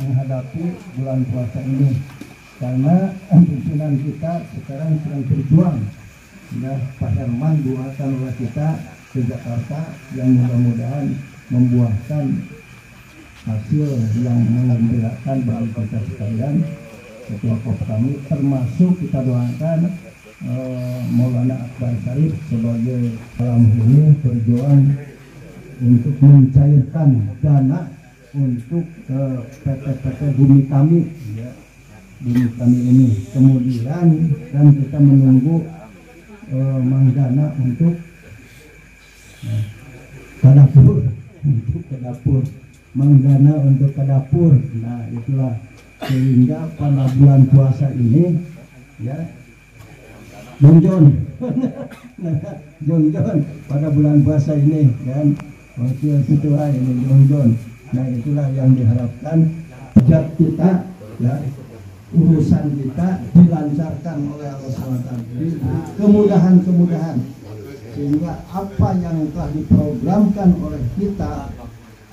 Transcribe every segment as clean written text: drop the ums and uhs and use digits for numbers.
menghadapi bulan puasa ini, karena pimpinan kita sekarang sedang berjuang. Ya, Pak Herman doakan oleh kita ke Jakarta yang mudah-mudahan membuahkan hasil yang mengembirakan bagi kita sekalian. Ketua KOP kami termasuk kita doakan Maulana Akbar Syarif sebagai dalam ini berjuang untuk mencairkan dana untuk PT-PT bumi kami, ya, bumi kami ini. Kemudian kan kita menunggu Manggana untuk ke dapur, Manggana untuk ke dapur. Nah itulah, sehingga pada bulan puasa ini, ya, Jongjon pada bulan puasa ini kan wakil ketua ini Jongjon. Nah itulah yang diharapkan hajat kita, ya, urusan kita dilancarkan oleh Allah SWT, kemudahan sehingga apa yang telah diprogramkan oleh kita,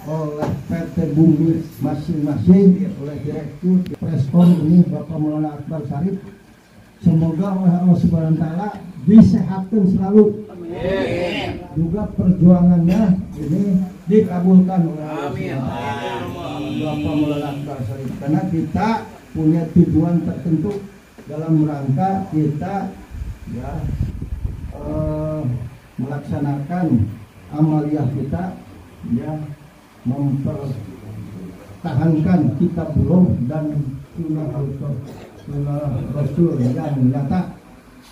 oleh PT Bumi masing-masing, oleh Direktur Preskon ini Bapak Maulana Akbar Syarif, semoga oleh Allah Subhanahu wa Ta'ala disehatkan selalu. Amin. Juga perjuangannya ini dikabulkan oleh Allah. Bapak Maulana Akbar Syarif, karena kita punya tujuan tertentu dalam rangka kita, ya, melaksanakan amaliyah kita, ya, mempertahankan kitabullah dan sunnah Rasul yang nyata.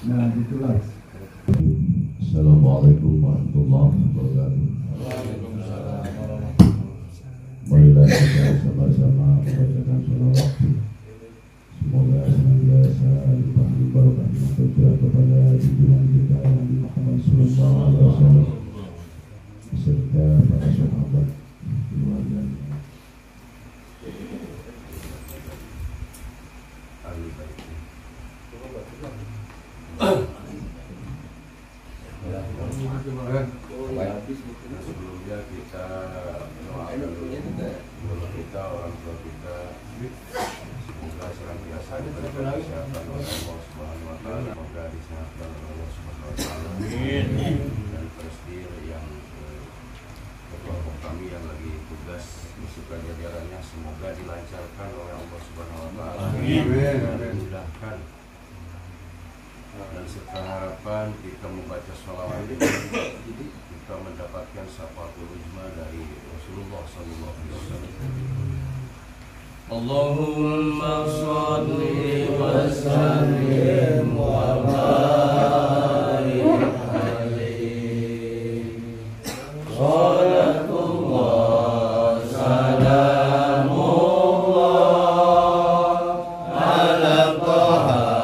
Nah itulah. Assalamualaikum warahmatullahi wabarakatuh. Marilah kita sama-sama membacakan sholawat. Semoga senantiasa diberi barokah dan berkah kepada junjungan kita Nabi Muhammad SAW beserta para sahabat keluarganya. Sebelumnya kita mendoakan guru kita, orang tua kita, semoga senantiasa diberikan kesehatan oleh Allah Subhanahu wa Ta'ala, semoga disehatkan oleh Allah Subhanahu wa Ta'ala. Dan presdir yang ketua kami yang lagi tugas beserta jajarannya, semoga dilancarkan oleh Allah Subhanahu wa Ta'ala, dimudahkan. Dan serta harapan kita membaca sholawat ini, kita mendapatkan syafatul ujma dari Rasulullah SAW. Allahumma sholli wa sallim wa barik alaihi. Salatullah salamullah ala taha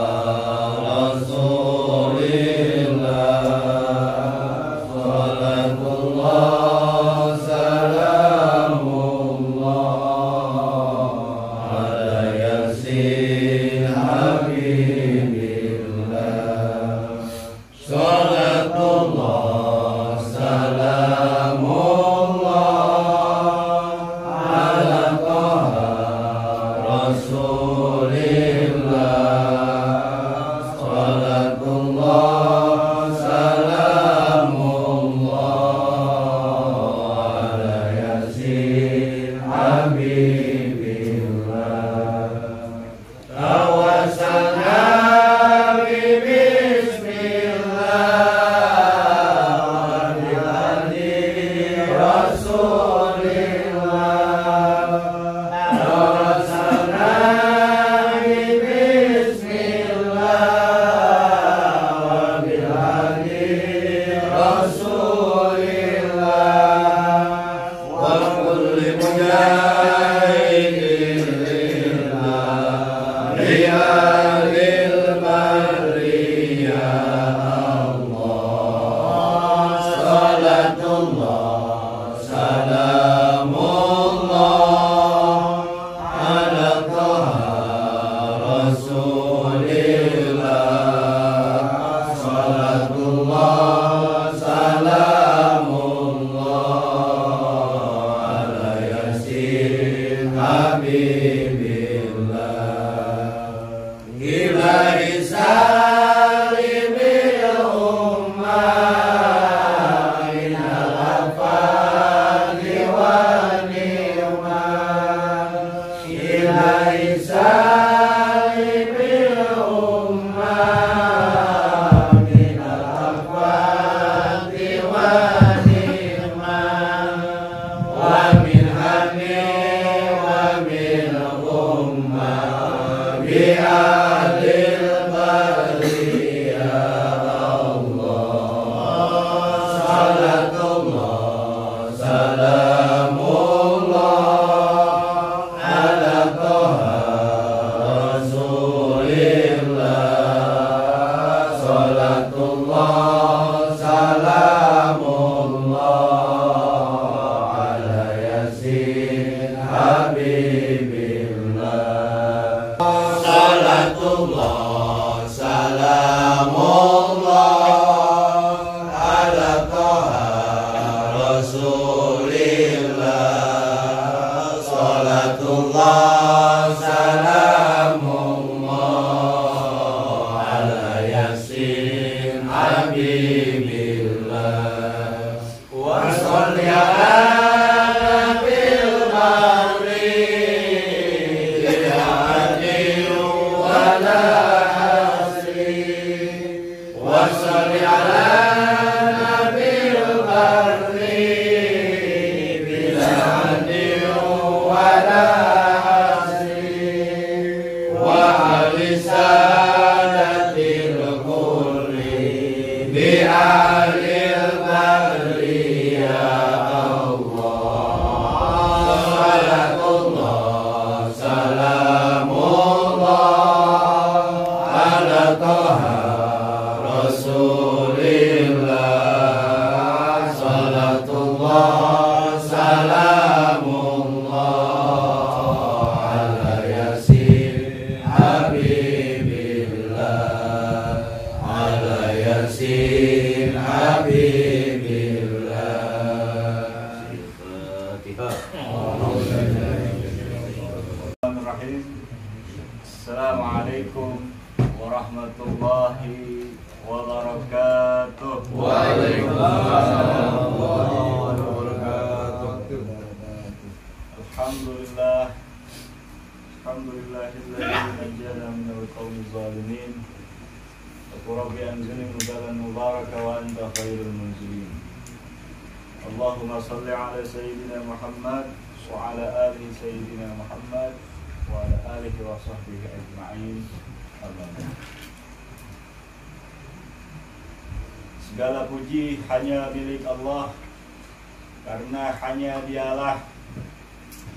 salamullah ala Toha Rasulillah, salatullah salamullah ala Yasin Habibillah, salatullah salamullah ala Toha Rasulillah, salatullah salamullah ala Yasin Habibillah, wa sholli ala nabil barri bil hadi wala asri, wa sholli ala nabil barri bil hadi wala asri, wa alisanatil qurri bi alil barri ya Allah, salatullah salamullah ala Toha Rasulillah, salatullah salamullah ala Yasin Habibillah, ala Yasin Habibillah. Bismillahirrahmanirrahim. Assalamualaikum warahmatullahi wabarakatuh. Waalaikumsalam warahmatullahi wabarakatuh. Alhamdulillah, alhamdulillahilladzi najjana minal qaumiz zalimin. Rabbi anzilni nuzalan mubaraka wa anta khairul munzilin. Allahumma salli ala sayyidina Muhammad wa ala alihi sayyidina Muhammad wa ala alihi wa sahbihi ajma'in. Amin. Segala puji hanya milik Allah, karena hanya Dialah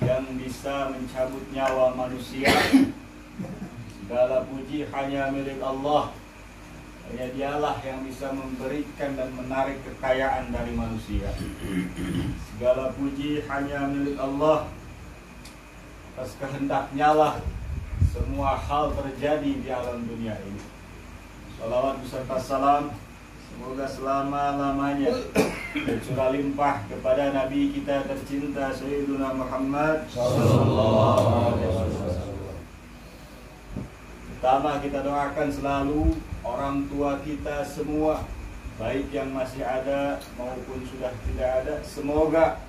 yang bisa mencabut nyawa manusia. Segala puji hanya milik Allah, hanya Dialah yang bisa memberikan dan menarik kekayaan dari manusia. Segala puji hanya milik Allah, atas kehendaknya lah semua hal terjadi di alam dunia ini. Salawat beserta salam semoga selama-lamanya tercurah limpah kepada Nabi kita tercinta Sayyiduna Muhammad sallallahu alaihi wasallam. Pertama, kita doakan selalu orang tua kita semua, baik yang masih ada maupun sudah tidak ada, semoga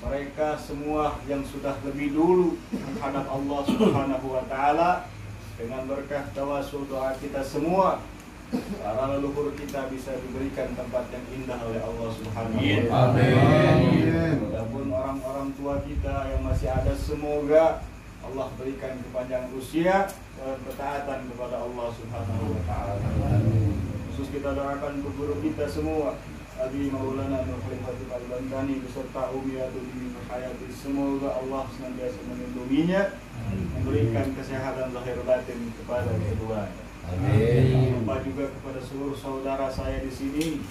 mereka semua yang sudah lebih dulu menghadap Allah Subhanahu wa taala, dengan berkah tawasul doa kita semua, para leluhur kita bisa diberikan tempat yang indah oleh Allah Subhanahu wa taala. Amin. Adapun orang-orang tua kita yang masih ada, semoga Allah berikan kepanjangan usia dan ketaatan kepada Allah Subhanahu wa taala. Khusus kita doakan untuk guru kita semua, Abi Maulana Nurul Hatib Al-Bantani beserta Umiyatul Dini Hayati, semoga Allah senantiasa melindunginya, memberikan kesehatan lahir batin kepada keduanya. Amin. Lupa juga kepada seluruh saudara saya di sini,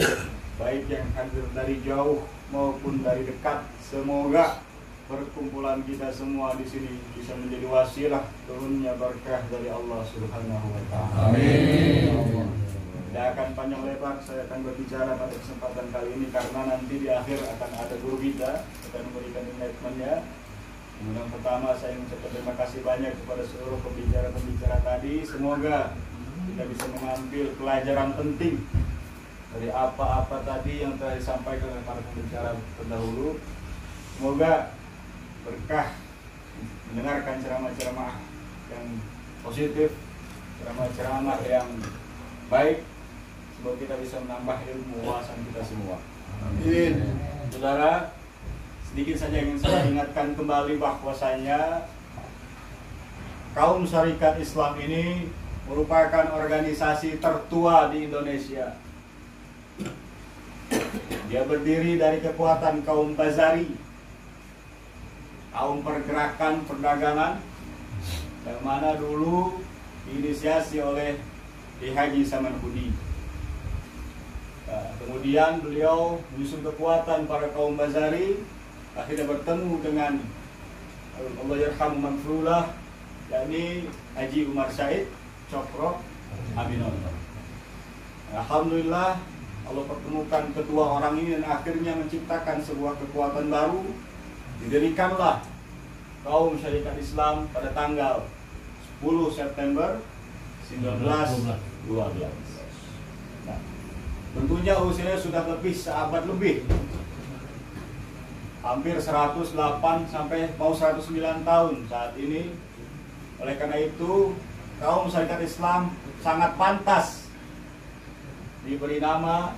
baik yang hadir dari jauh maupun dari dekat, semoga perkumpulan kita semua di sini bisa menjadi wasilah turunnya berkah dari Allah Subhanahu wa taala. Amin. Tidak akan panjang lebar, saya akan berbicara pada kesempatan kali ini karena nanti di akhir akan ada guru kita akan memberikan enlightenment-nya. Kemudian pertama saya mengucapkan terima kasih banyak kepada seluruh pembicara-pembicara tadi. Semoga kita bisa mengambil pelajaran penting dari apa-apa tadi yang telah disampaikan oleh para pembicara terdahulu. Semoga berkah mendengarkan ceramah-ceramah yang positif, ceramah-ceramah yang baik. Semoga kita bisa menambah ilmu wawasan kita semua. Amin. Saudara, sedikit saja ingin saya ingatkan kembali bahwasanya Kaum Syarikat Islam ini merupakan organisasi tertua di Indonesia. Di Dia berdiri dari kekuatan kaum Bazari, kaum pergerakan perdagangan, yang mana dulu diinisiasi oleh Haji Samanhudi. Nah, kemudian beliau menyusun kekuatan para kaum Bazari, akhirnya bertemu dengan Allah yarhamu manfrulah, yakni Haji Umar Said Cokro Aminoto. Alhamdulillah Allah pertemukan kedua orang ini dan akhirnya menciptakan sebuah kekuatan baru. Didirikanlah kaum Syarikat Islam pada tanggal 10 September 1912. Nah, tentunya usianya sudah lebih seabad lebih, hampir 108 sampai mau 109 tahun saat ini. Oleh karena itu kaum Syarikat Islam sangat pantas diberi nama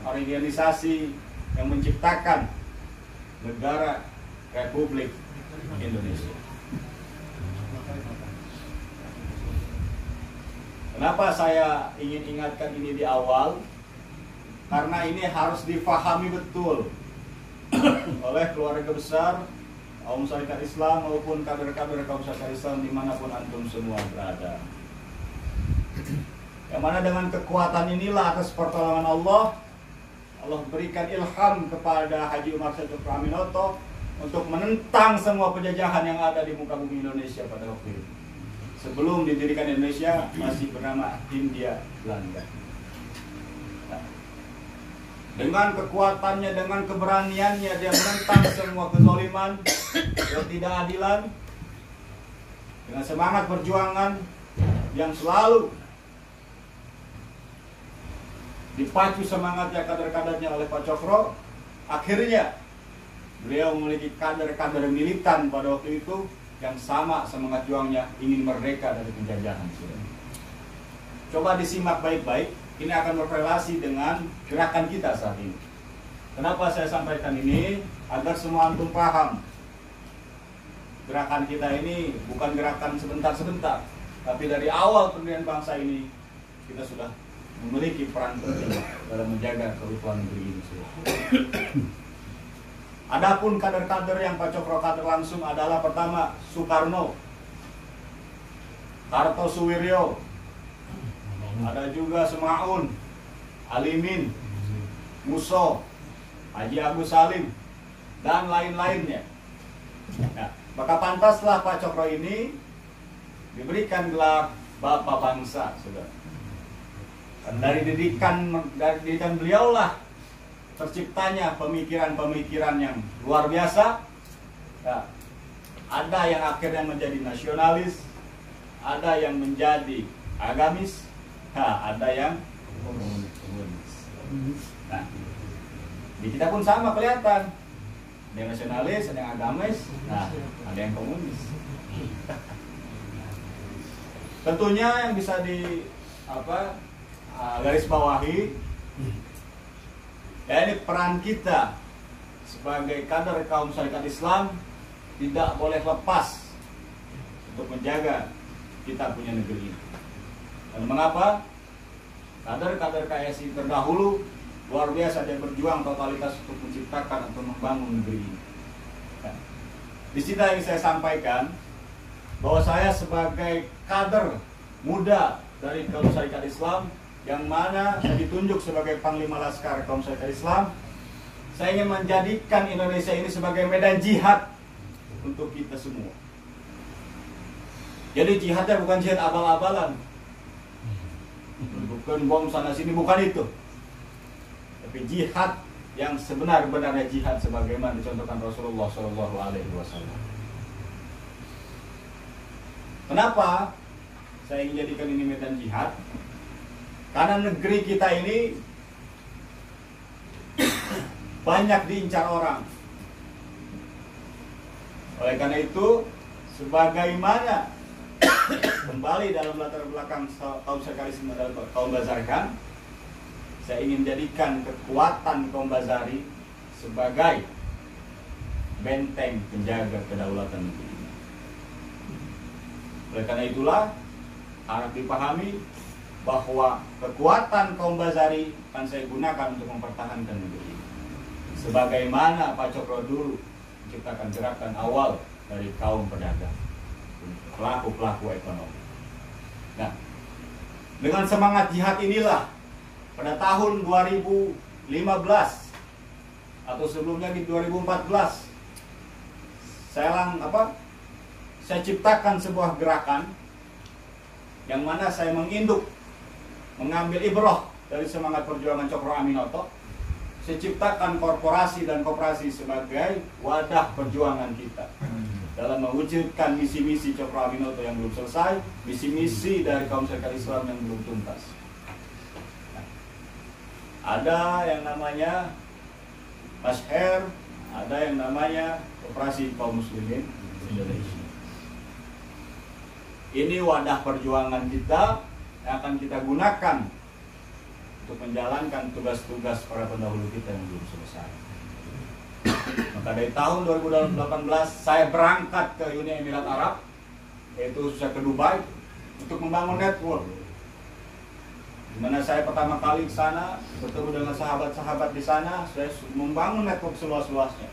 organisasi yang menciptakan negara Republik Indonesia. Kenapa saya ingin ingatkan ini di awal? Karena ini harus difahami betul oleh keluarga besar kaum Syarikat Islam maupun kader-kader kaum Syarikat Islam dimanapun antum semua berada. Yang mana dengan kekuatan inilah atas pertolongan Allah berikan ilham kepada Haji Umar Said Cokro Aminoto untuk menentang semua penjajahan yang ada di muka bumi Indonesia pada waktu itu. Sebelum didirikan Indonesia masih bernama Hindia Belanda. Nah, dengan kekuatannya, dengan keberaniannya dia menentang semua kezaliman, ketidakadilan, dengan semangat perjuangan yang selalu dipacu semangatnya kader-kadernya oleh Pak Cokro. Akhirnya beliau memiliki kader-kader militan pada waktu itu yang sama semangat juangnya, ingin merdeka dari penjajahan. Coba disimak baik-baik, ini akan berkorelasi dengan gerakan kita saat ini. Kenapa saya sampaikan ini? Agar semua antum paham, gerakan kita ini bukan gerakan sebentar-sebentar, tapi dari awal pendirian bangsa ini kita sudah memiliki peran penting dalam menjaga keutuhan negeri ini. Adapun kader-kader yang Pak Cokro kader langsung adalah pertama Soekarno, Kartosuwiryo, ada juga Semaun, Alimin, Muso, Haji Agus Salim, dan lain-lainnya. Nah, maka pantaslah Pak Cokro ini diberikan gelar Bapak Bangsa, saudara. Dari didikan beliau lah terciptanya pemikiran-pemikiran yang luar biasa. Nah, ada yang akhirnya menjadi nasionalis, ada yang menjadi agamis, ada yang komunis. Nah, di kita pun sama kelihatan. Ada yang nasionalis, ada yang agamis, ada yang komunis. Tentunya yang bisa garis bawahi, ya ini peran kita sebagai kader kaum Syarikat Islam tidak boleh lepas untuk menjaga kita punya negeri ini. Dan mengapa? Kader-kader KSI terdahulu luar biasa dia berjuang totalitas untuk menciptakan atau membangun negeri ini. Nah, di sini yang saya sampaikan bahwa saya sebagai kader muda dari kaum Syarikat Islam yang mana saya ditunjuk sebagai Panglima Laskar kaum Syarikat Islam, saya ingin menjadikan Indonesia ini sebagai medan jihad untuk kita semua. Jadi jihadnya bukan jihad abal-abalan, bukan bom sana sini, bukan itu, tapi jihad yang sebenar-benarnya jihad sebagaimana dicontohkan Rasulullah SAW. Kenapa saya ingin jadikan ini medan jihad? Karena negeri kita ini banyak diincar orang. Oleh karena itu, sebagaimana kembali dalam latar belakang kaum Syarikat Islam adalah kaum Bazarkan, saya ingin jadikan kekuatan kaum Bazari sebagai benteng penjaga kedaulatan negeri. Oleh karena itulah harap dipahami bahwa kekuatan kaum Bazari akan saya gunakan untuk mempertahankan negeri ini. sebagaimana Pak Cokro dulu menciptakan gerakan awal dari kaum pedagang, pelaku-pelaku ekonomi. Nah, dengan semangat jihad inilah pada tahun 2015 atau sebelumnya di 2014 saya ciptakan sebuah gerakan yang mana saya mengambil ibrah dari semangat perjuangan Cokro Aminoto. Saya ciptakan korporasi dan koperasi sebagai wadah perjuangan kita dalam mewujudkan misi-misi Cokro Aminoto yang belum selesai, misi-misi dari kaum serikat Islam yang belum tuntas. Ada yang namanya Pasher, ada yang namanya Koperasi Kaum Muslimin Indonesia. Ini wadah perjuangan kita yang akan kita gunakan untuk menjalankan tugas-tugas para pendahulu kita yang belum selesai. Maka dari tahun 2018 saya berangkat ke Uni Emirat Arab, yaitu khususnya ke Dubai, untuk membangun network. Di mana saya pertama kali ke sana bertemu dengan sahabat-sahabat di sana, saya membangun network seluas-luasnya.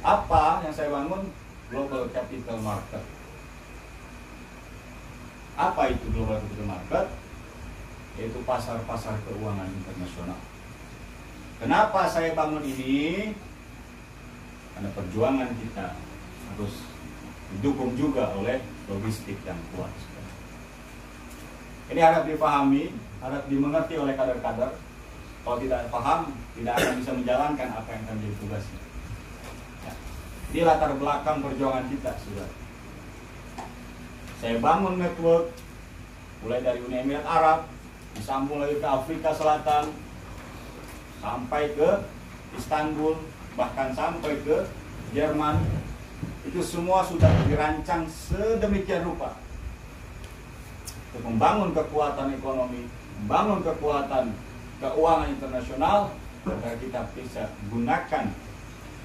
Apa yang saya bangun? Global Capital Market. Apa itu Global Capital Market? Yaitu pasar-pasar keuangan internasional. Kenapa saya bangun ini? Karena perjuangan kita harus didukung juga oleh logistik yang kuat. Ini harap dipahami, harap dimengerti oleh kader-kader. Kalau tidak paham, tidak akan bisa menjalankan apa yang akan menjadi tugasnya. Ya. Ini latar belakang perjuangan kita, sudah. Saya bangun network mulai dari Uni Emirat Arab, disambung lagi ke Afrika Selatan, sampai ke Istanbul, bahkan sampai ke Jerman. Itu semua sudah dirancang sedemikian rupa untuk membangun kekuatan ekonomi, membangun kekuatan keuangan internasional, agar kita bisa gunakan,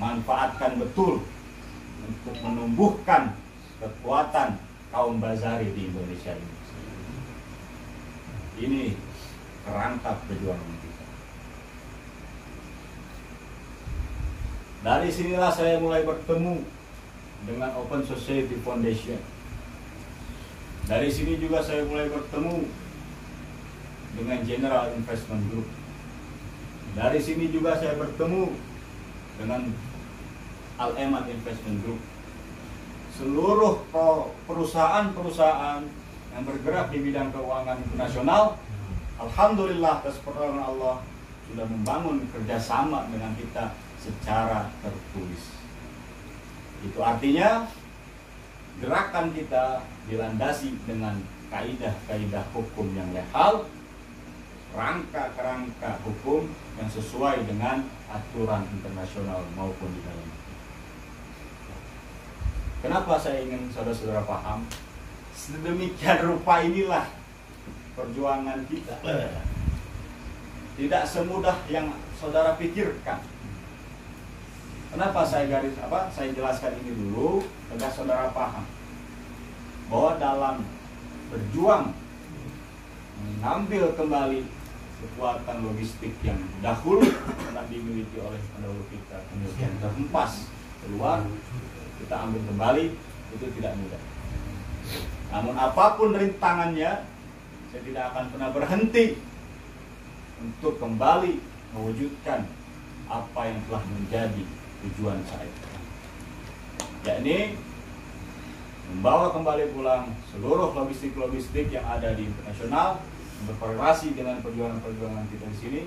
manfaatkan betul untuk menumbuhkan kekuatan kaum bazari di Indonesia ini. Ini kerangka perjuangan kita. Dari sinilah saya mulai bertemu dengan Open Society Foundation. Dari sini juga saya mulai bertemu dengan General Investment Group. Dari sini juga saya bertemu dengan Al-Eman Investment Group. Seluruh perusahaan-perusahaan yang bergerak di bidang keuangan internasional, alhamdulillah atas pertolongan Allah, sudah membangun kerjasama dengan kita secara tertulis. Itu artinya gerakan kita dilandasi dengan kaidah-kaidah hukum yang legal, rangka-kerangka hukum yang sesuai dengan aturan internasional maupun di dalam. Kenapa saya ingin saudara-saudara paham? Sedemikian rupa inilah perjuangan kita. Tidak semudah yang saudara pikirkan. Kenapa saya jelaskan ini dulu agar saudara paham bahwa dalam berjuang mengambil kembali kekuatan logistik yang dahulu pernah dimiliki oleh pendahulu kita, kemudian terhempas keluar, kita ambil kembali, itu tidak mudah. Namun apapun rintangannya, saya tidak akan pernah berhenti untuk kembali mewujudkan apa yang telah menjadi tujuan saya, yakni membawa kembali pulang seluruh logistik-logistik yang ada di internasional, berkorelasi dengan perjuangan-perjuangan kita di sini,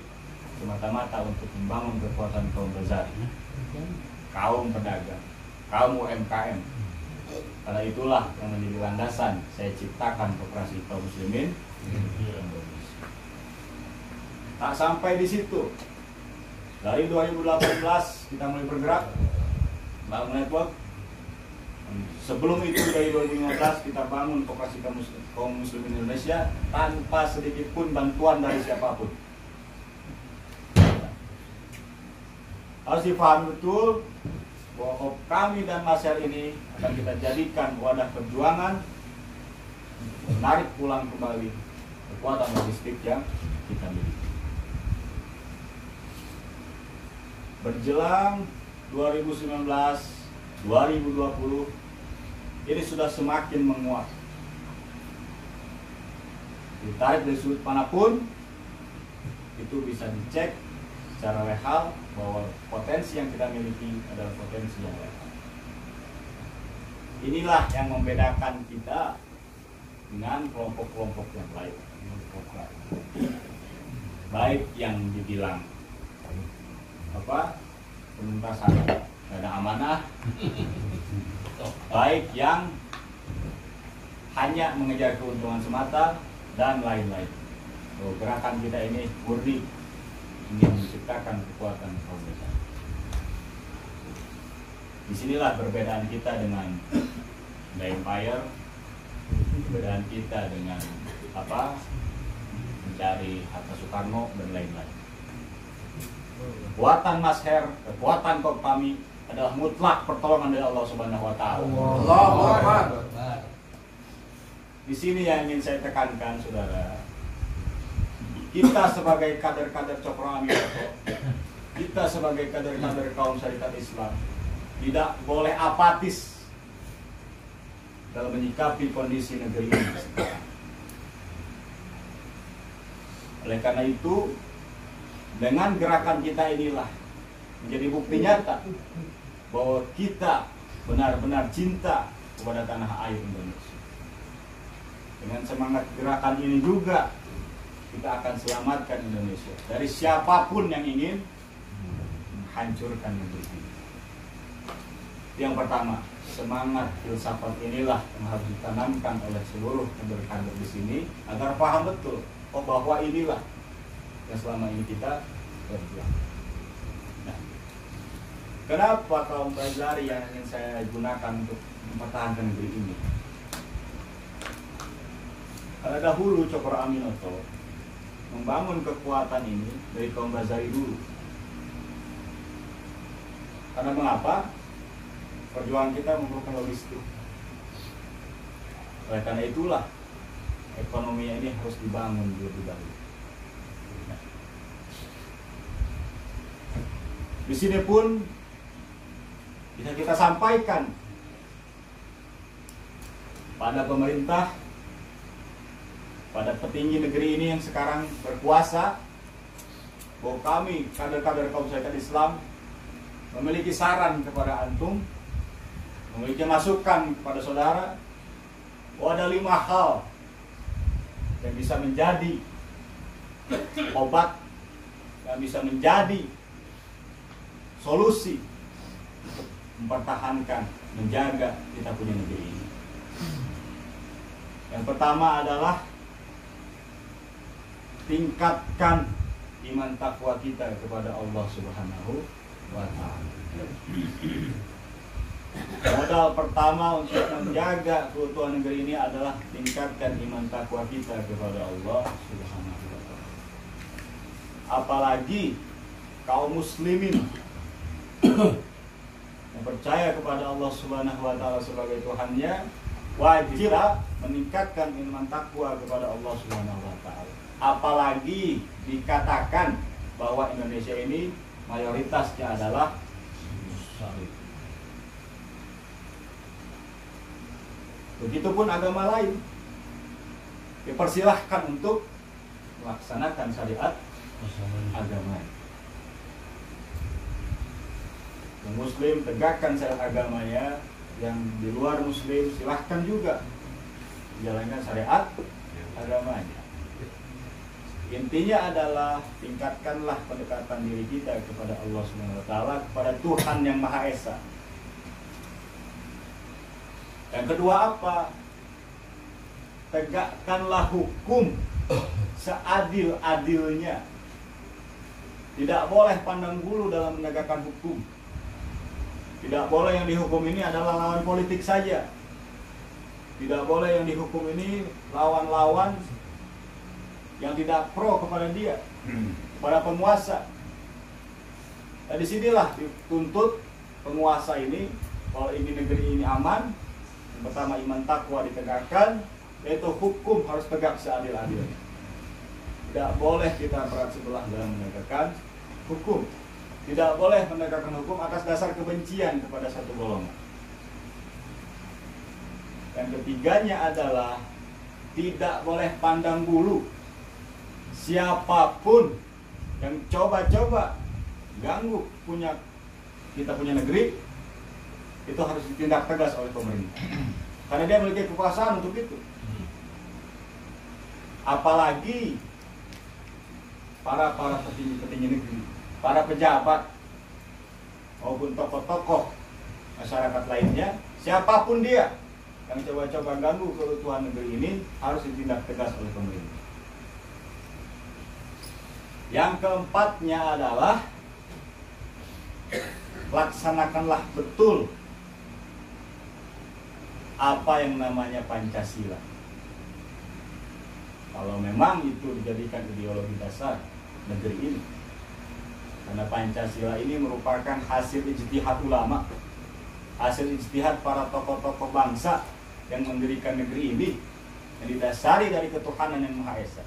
semata-mata untuk membangun kekuatan kaum bazari, kaum pedagang, kaum UMKM. Karena itulah yang menjadi landasan saya ciptakan Koperasi Kaum Muslimin Indonesia. Tak sampai di situ. Dari 2018 kita mulai bergerak bangun network. Sebelum itu dari 2015 kita bangun Koperasi Kaum Muslimin Indonesia tanpa sedikit pun bantuan dari siapapun. Harus dipahami betul bahwa kami dan Masyar ini akan kita jadikan wadah perjuangan, menarik pulang kembali kekuatan logistik yang kita miliki. berjelang 2019, 2020 ini sudah semakin menguat. Ditarik dari sudut manapun, itu bisa dicek secara lehal bahwa potensi yang kita miliki adalah potensi yang lehal. Inilah yang membedakan kita dengan kelompok-kelompok yang lain. Baik yang dibilang penuntasan dana amanah, baik yang hanya mengejar keuntungan semata, dan lain-lain. Gerakan kita ini murni ingin menciptakan kekuatan kaum besar. Disinilah perbedaan kita dengan The Empire, perbedaan kita dengan mencari harta Soekarno dan lain-lain. Kekuatan Mas Her, kekuatan kami adalah mutlak pertolongan dari Allah Subhanahu wa Ta'ala. Allahu Akbar. Di sini yang ingin saya tekankan, saudara. Kita sebagai kader-kader Cokro Aminoto, kita sebagai kader-kader kaum syarikat Islam, tidak boleh apatis dalam menyikapi kondisi negeri ini sekarang. Oleh karena itu, dengan gerakan kita inilah menjadi bukti nyata bahwa kita benar-benar cinta kepada tanah air Indonesia. Dengan semangat gerakan ini juga kita akan selamatkan Indonesia dari siapapun yang ingin menghancurkan negeri ini. Yang pertama, semangat filsafat inilah yang harus ditanamkan oleh seluruh kader-kader di sini agar paham betul bahwa inilah yang selama ini kita berjuang. Nah, kenapa kaum Bazari yang ingin saya gunakan untuk mempertahankan negeri ini? Pada dahulu Cokro Aminoto membangun kekuatan ini dari kaum Bazari dulu. Karena mengapa? Perjuangan kita memerlukan logistik. Oleh karena itulah ekonomi ini harus dibangun lebih dahulu. Di sini pun bisa kita sampaikan pada pemerintah, pada petinggi negeri ini yang sekarang berkuasa, bahwa kami kader-kader kaum syarikat Islam memiliki saran kepada antum, memiliki masukan kepada saudara, bahwa ada 5 hal yang bisa menjadi obat, yang bisa menjadi solusi untuk mempertahankan, menjaga kita punya negeri ini. Yang pertama adalah tingkatkan iman takwa kita kepada Allah Subhanahu wa Ta'ala. Modal pertama untuk menjaga keutuhan negeri ini adalah tingkatkan iman takwa kita kepada Allah Subhanahu wa Ta'ala. Apalagi kaum muslimin yang percaya kepada Allah Subhanahu wa Ta'ala sebagai Tuhannya, wajib meningkatkan iman takwa kepada Allah Subhanahu wa Ta'ala. Apalagi dikatakan bahwa Indonesia ini mayoritasnya adalah Muslim. Begitupun agama lain dipersilahkan untuk melaksanakan syariat agama. Yang Muslim tegakkan syariat agamanya, yang di luar Muslim silahkan juga menjalankan syariat agamanya. Intinya adalah tingkatkanlah pendekatan diri kita kepada Allah Subhanahu wa Ta'ala, kepada Tuhan yang Maha Esa. Yang kedua apa? Tegakkanlah hukum seadil-adilnya. Tidak boleh pandang bulu dalam menegakkan hukum. Tidak boleh yang dihukum ini adalah lawan politik saja. Tidak boleh yang dihukum ini lawan-lawan yang tidak pro kepada dia, kepada penguasa. Nah, disinilah dituntut penguasa ini, kalau ini negeri ini aman, yang pertama iman takwa ditegakkan, yaitu hukum harus tegak seadil-adilnya. Tidak boleh kita berat sebelah dalam menegakkan hukum. Tidak boleh menegakkan hukum atas dasar kebencian kepada satu golongan. Yang ketiganya adalah tidak boleh pandang bulu. Siapapun yang coba-coba ganggu kita punya negeri, itu harus ditindak tegas oleh pemerintah. Karena dia memiliki kekuasaan untuk itu. Apalagi para petinggi negeri, para pejabat maupun tokoh-tokoh masyarakat lainnya, siapapun dia yang coba-coba ganggu keutuhan negeri ini harus ditindak tegas oleh pemerintah. Yang keempatnya adalah laksanakanlah betul apa yang namanya Pancasila. Kalau memang itu dijadikan ideologi dasar negeri ini. Karena Pancasila ini merupakan hasil ijtihad ulama, hasil ijtihad para tokoh-tokoh bangsa yang mendirikan negeri ini, yang didasari dari ketuhanan yang Maha Esa.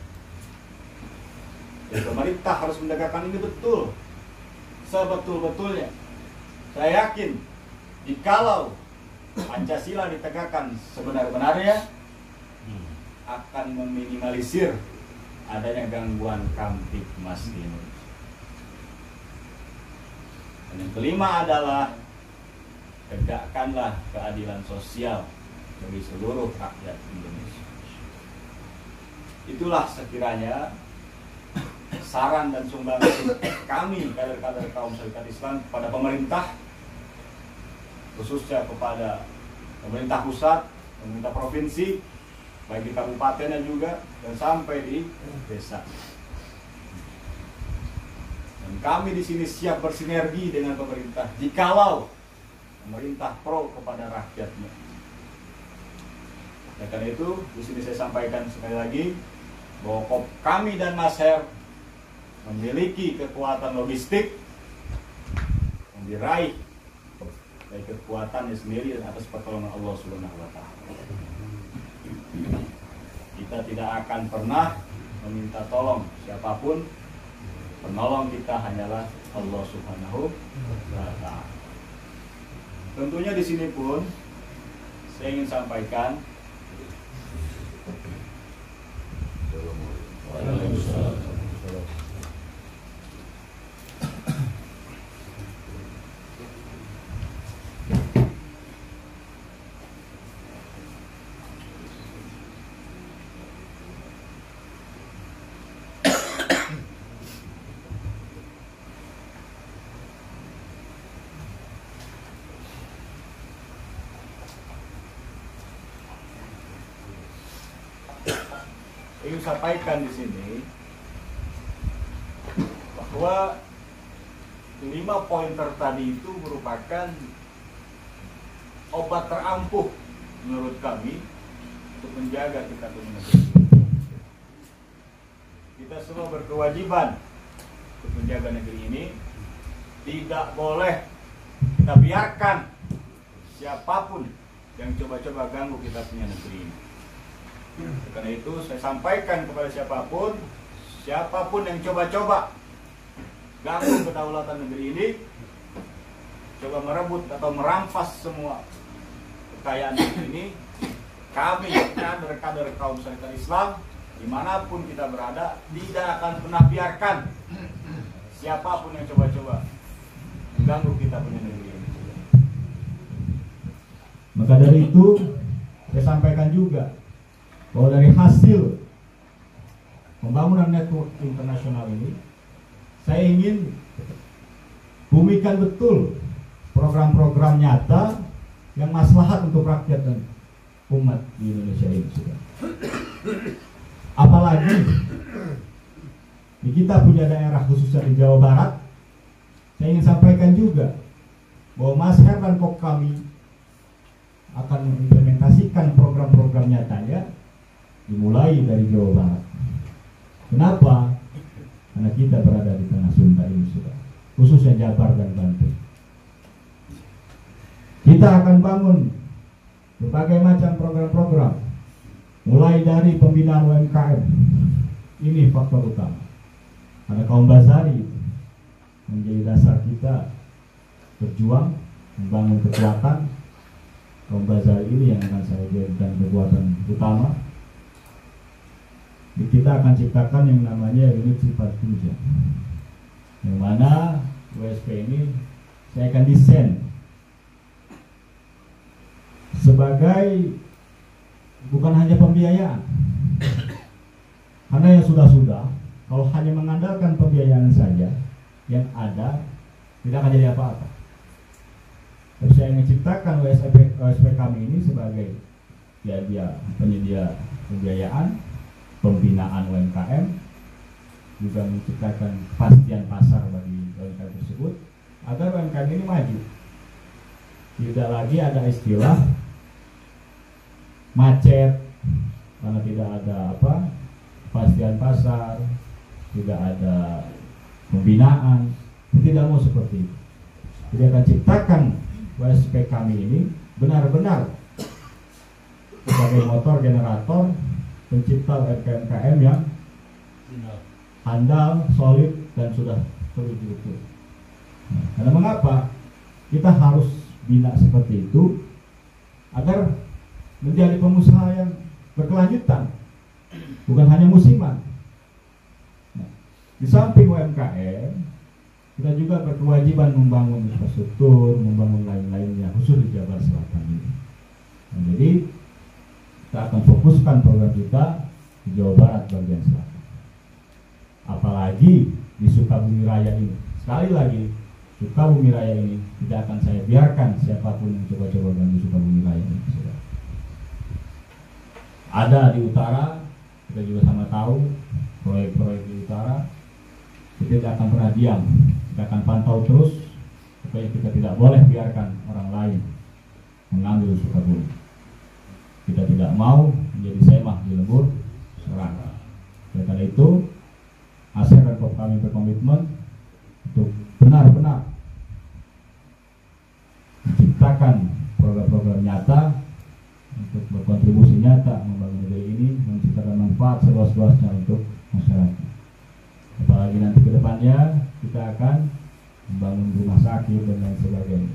Jadi pemerintah harus menegakkan ini betul, sebetul-betulnya. Saya yakin, jikalau Pancasila ditegakkan sebenar-benarnya, akan meminimalisir adanya gangguan kamtipmas di Indonesia. Dan yang kelima adalah tegakkanlah keadilan sosial bagi seluruh rakyat Indonesia. Itulah sekiranya saran dan sumbangsih kami kader-kader kaum Serikat Islam kepada pemerintah, khususnya kepada pemerintah pusat, pemerintah provinsi, baik di kabupatennya juga dan sampai di desa. Dan kami di sini siap bersinergi dengan pemerintah jikalau pemerintah pro kepada rakyatnya. Dan karena itu di sini saya sampaikan sekali lagi bahwa kami dan Mas Her memiliki kekuatan logistik yang diraih dari kekuatannya sendiri dan atas pertolongan Allah Subhanahu wa Ta'ala. Kita tidak akan pernah meminta tolong siapapun. Penolong kita hanyalah Allah Subhanahu wa Ta'ala. Tentunya di sini pun saya ingin sampaikan ingin sampaikan di sini bahwa 5 pointer tadi itu merupakan obat terampuh menurut kami untuk menjaga kita punya negeri. Kita semua berkewajiban untuk menjaga negeri ini. Tidak boleh kita biarkan siapapun yang coba-coba ganggu kita punya negeri ini. Karena itu saya sampaikan kepada siapapun yang coba-coba ganggu kedaulatan negeri ini, coba merebut atau merampas semua kekayaan negeri ini, kami kader-kader kaum Serikat Islam dimanapun kita berada tidak akan pernah biarkan siapapun yang coba-coba mengganggu kita punya negeri ini. Maka dari itu saya sampaikan juga bahwa dari hasil pembangunan network internasional ini, saya ingin bumikan betul program-program nyata yang maslahat untuk rakyat dan umat di Indonesia ini sudah. Apalagi di kita punya daerah khususnya di Jawa Barat, saya ingin sampaikan juga bahwa Mas Her dan Kok kami akan mengimplementasikan program-program nyatanya dimulai dari Jawa Barat. Kenapa? Karena kita berada di tengah Sunda ini sudah, khususnya Jabar dan Banten. Kita akan bangun berbagai macam program-program, mulai dari pembinaan UMKM. Ini faktor utama. Karena kaum Basari menjadi dasar kita berjuang membangun kekuatan. Kaum Ghazali ini yang akan saya jadikan kekuatan utama. Kita akan ciptakan yang namanya unit sifat kerja, yang mana WSP ini saya akan desain sebagai bukan hanya pembiayaan, karena yang sudah-sudah kalau hanya mengandalkan pembiayaan saja yang ada tidak akan jadi apa-apa. Tapi saya menciptakan WSP kami ini sebagai dia penyedia pembiayaan, pembinaan UMKM, juga menciptakan kepastian pasar bagi UMKM tersebut agar UMKM ini maju. Tidak lagi ada istilah macet karena tidak ada kepastian pasar, tidak ada pembinaan. Tidak mau seperti itu. Jadi akan ciptakan WSP kami ini benar-benar sebagai motor generator pencipta UMKM yang handal, solid, dan sudah teruji. Karena mengapa kita harus bina seperti itu agar menjadi pengusaha yang berkelanjutan, bukan hanya musiman. Di samping UMKM, kita juga berkewajiban membangun infrastruktur, membangun lain-lainnya, khusus di Jabar Selatan ini. Nah, jadi kita akan fokuskan program kita di Jawa Barat bagian selatan. Apalagi di Sukabumi Raya ini. Sekali lagi, Sukabumi Raya ini tidak akan saya biarkan siapapun yang coba-coba ganggu Sukabumi Raya ini. Ada di utara, kita juga sama tahu proyek-proyek di utara. Kita tidak akan pernah diam. Kita akan pantau terus supaya kita tidak boleh biarkan orang lain mengambil Sukabumi. Kita tidak mau menjadi semah di lembur serang. Karena itu, ASER dan KOP kami berkomitmen untuk benar-benar menciptakan program-program nyata untuk berkontribusi nyata membangun negeri ini, menciptakan manfaat seluas-luasnya untuk masyarakat. Apalagi nanti ke depannya kita akan membangun rumah sakit dan lain sebagainya.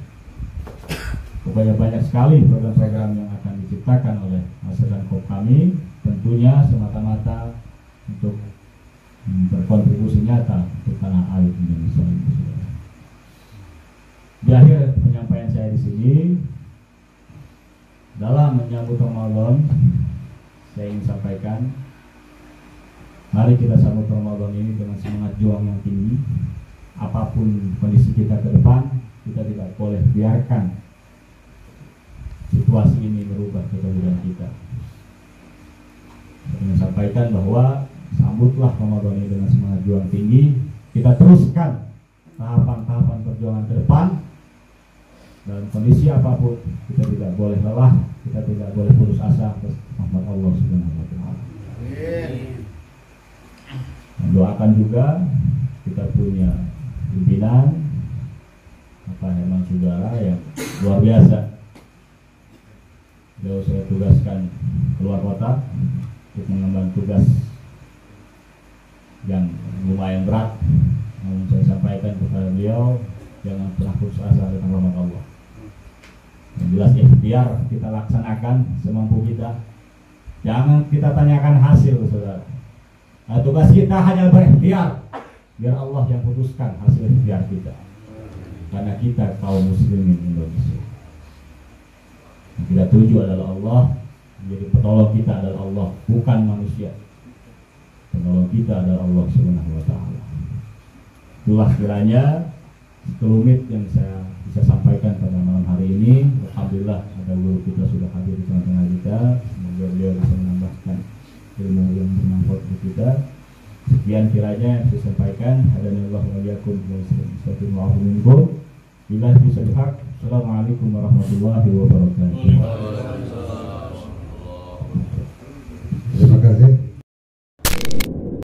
Pokoknya banyak sekali program-program yang akan diciptakan oleh ASER dan KOP kami, tentunya semata-mata untuk berkontribusi nyata untuk tanah air Indonesia ini. Di akhir penyampaian saya di sini, dalam menyambut Ramadan, saya ingin sampaikan, mari kita sambut Ramadan ini dengan semangat juang yang tinggi. Apapun kondisi kita ke depan, kita tidak boleh biarkan situasi ini merubah kehidupan kita. Saya ingin sampaikan bahwa sambutlah Ramadan ini dengan semangat juang tinggi. Kita teruskan tahapan-tahapan perjuangan ke depan. Dalam kondisi apapun, kita tidak boleh lelah, kita tidak boleh putus asa atas rahmat Allah Subhanahu wa Ta'ala. Doakan juga kita punya pimpinan Pak Herman Sudara yang luar biasa. Beliau saya tugaskan keluar kota untuk mengemban tugas yang lumayan berat. Namun saya sampaikan kepada beliau, jangan pernah putus asa dengan rahmat Allah. Yang jelas ikhtiar kita laksanakan semampu kita. Jangan kita tanyakan hasil, saudara. Nah, tugas kita hanya berikhtiar, biar Allah yang putuskan hasil ikhtiar kita. Karena kita kaum muslimin Indonesia. Yang kita tuju adalah Allah, menjadi petolong kita adalah Allah, bukan manusia. Penolong kita adalah Allah Subhanahu wa Ta'ala. Itulah kiranya sekelumit yang saya bisa sampaikan pada malam hari ini. Alhamdulillah ada guru kita sudah hadir di tengah-tengah kita. Semoga beliau bisa menambahkan ilmu yang bermanfaat untuk kita. Sekian kiranya yang saya sampaikan. Hadanillahu wa iyyakum wa sallallahu minkum. Billahi taufiq. Assalamualaikum warahmatullahi wabarakatuh.